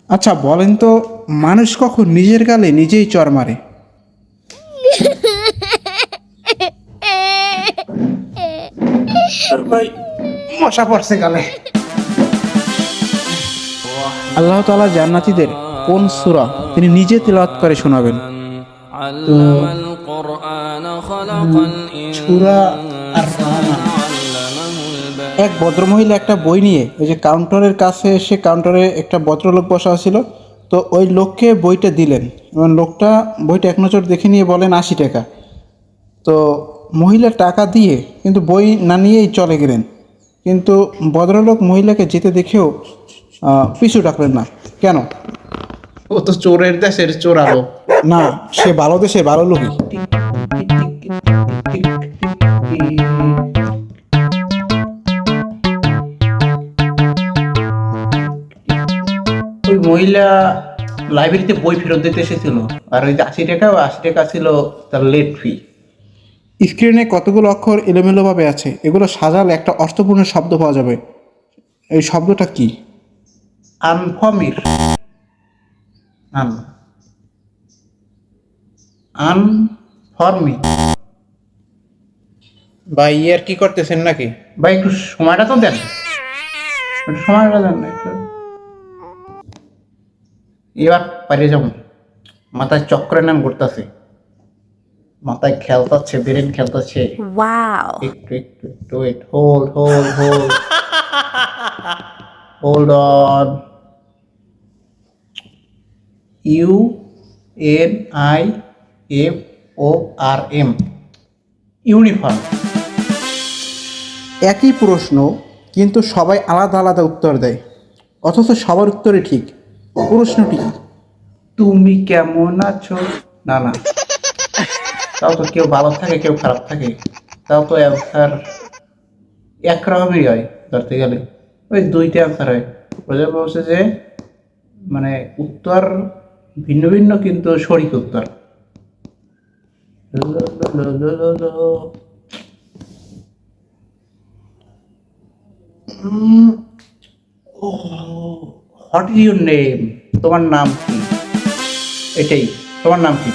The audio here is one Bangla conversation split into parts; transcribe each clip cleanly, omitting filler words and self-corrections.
আচ্ছা বলেন তো, মানুষ কখন নিজের গালে নিজেই চড় মারে? ভাই, মশা পড়ছে গালে। আল্লাহ তাআলা জান্নাতীদের কোন সূরা তিনি নিজে তিলাওয়াত করে শোনাবেন? তো সূরা আর রহমান। এক ভদ্রমহিলা একটা বই নিয়ে ওই যে কাউন্টারের কাছে এসে, কাউন্টারে একটা ভদ্রলোক বসা ছিল, তো ওই লোককে বইটা দিলেন এবং লোকটা বইটা এক নজর দেখে নিয়ে বলেন 80 টাকা। তো মহিলা টাকা দিয়ে কিন্তু বই না নিয়েই চলে গেলেন, কিন্তু ভদ্রলোক মহিলাকে যেতে দেখেও পিছু ডাকলেন না। কেন? ও তো চোরের দেশের চোরালো। না, সে ভালো দেশে ভালো লোকই। ওই মহিলা লাইব্রেরিতে বই ফেরত দিতে এসেছিল, আর ওই 80 টাকা, 80 টাকা ছিল তার লেট ফি। স্ক্রিনে কতগুলো অক্ষর এলোমেলোভাবে আছে, এগুলো সাজালে একটা অর্থপূর্ণ শব্দ পাওয়া যাবে। এই শব্দটা কি? আনফমির আন আনফর্মি। ভাই আর কি করতেছেন নাকি? ভাই একটু সময়টা তো দেন, একটু সময়টা দেন না একটু। এবার পারিয়ে যাবো, মাথায় চক্রে নাম ঘুরতেছে, মাথায় খেলতাছে, ব্রেন খেলতাছে। Wow. একটু একটু একটু wait, hold hold hold hold on. UNIFORM, uniform. একই প্রশ্ন, কিন্তু সবাই আলাদা আলাদা উত্তর দেয়, অথচ সবার উত্তরই ঠিক। প্রশ্নটি কি? তুমি কেমন আছো? না না, তাও তো কেউ ভালো থাকে কেউ খারাপ থাকে, তাও তো অ্যান্সার একরকমই হয় ধরতে গেলে। ওই দুইটা অ্যান্সার হয়। প্রজা বলছে যে মানে উত্তর ভিন্ন ভিন্ন কিন্তু সঠিক উত্তর। What is your name? তোমার নাম কি? এটাই, তোমার নাম কি?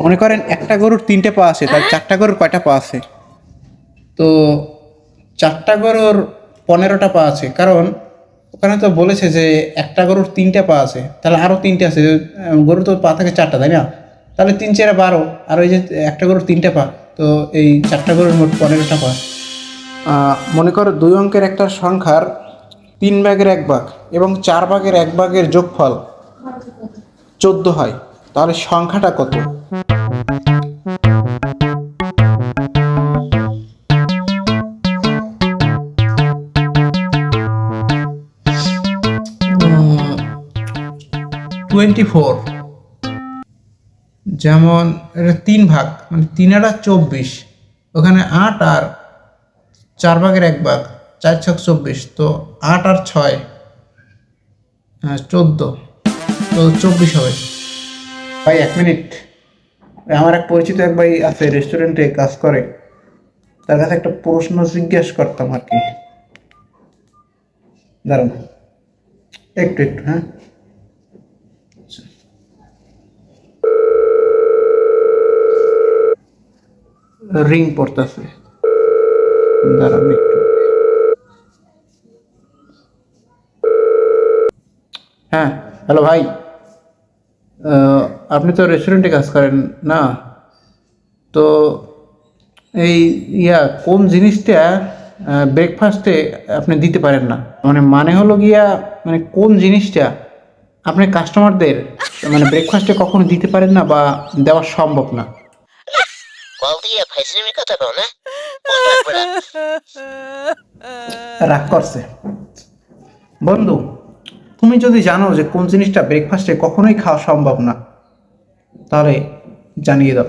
মনে করেন একটা গরুর 3টে পা আছে, তার 4টা গরুর কয়টা পা আছে? তো 4টা গরুর 15টা পা আছে, কারণ ওখানে তো বলেছে যে একটা গরুর 3টে পা আছে, তাহলে আরও 3টে আছে। গরুর তো পা থাকে 4টা, তাই না? তাহলে 3 4 12, আর ওই যে একটা গরুর 3টে পা, তো এই 4টা গরুর মোট 15টা পা। মনে করো 2 অঙ্কের একটা সংখ্যার 3 ভাগের 1 ভাগ এবং 4 ভাগের 1 ভাগের যোগফল 14 হয়, তাহলে সংখ্যাটা কত? উম, 24। যেমন এটা 3 ভাগ, মানে 3 আর 24, ওখানে 8 আর 4 ভাগের 1 ভাগ, 4 ছক 24, তো 8 আর 6, 14, তো 24 হবে। ভাই 1 মিনিট, আমার এক পরিচিত এক ভাই আছে, রেস্টুরেন্টে কাজ করে, তার কাছে একটা প্রশ্ন জিজ্ঞেস করতাম আর কি। দাঁড়ান একটু একটু, হ্যাঁ। রিং পড়তেছে, দাঁড়ান একটু। হ্যাঁ, হ্যালো ভাই, আপনি তো রেস্টুরেন্টে কাজ করেন না? তো এই কোন জিনিসটা ব্রেকফাস্টে আপনি দিতে পারেন না? মানে হলো গিয়া, মানে কোন জিনিসটা আপনি কাস্টমারদের মানে ব্রেকফাস্টে কখনো দিতে পারেন না বা দেওয়া সম্ভব না? Qualdia ফাইজলামি কথা কও না, ও তো একবার রাগ করছে। বন্ধু, তুমি যদি জানো যে কোন জিনিসটা ব্রেকফাস্টে কখনোই খাওয়া সম্ভব না, তাহলে জানিয়ে দাও।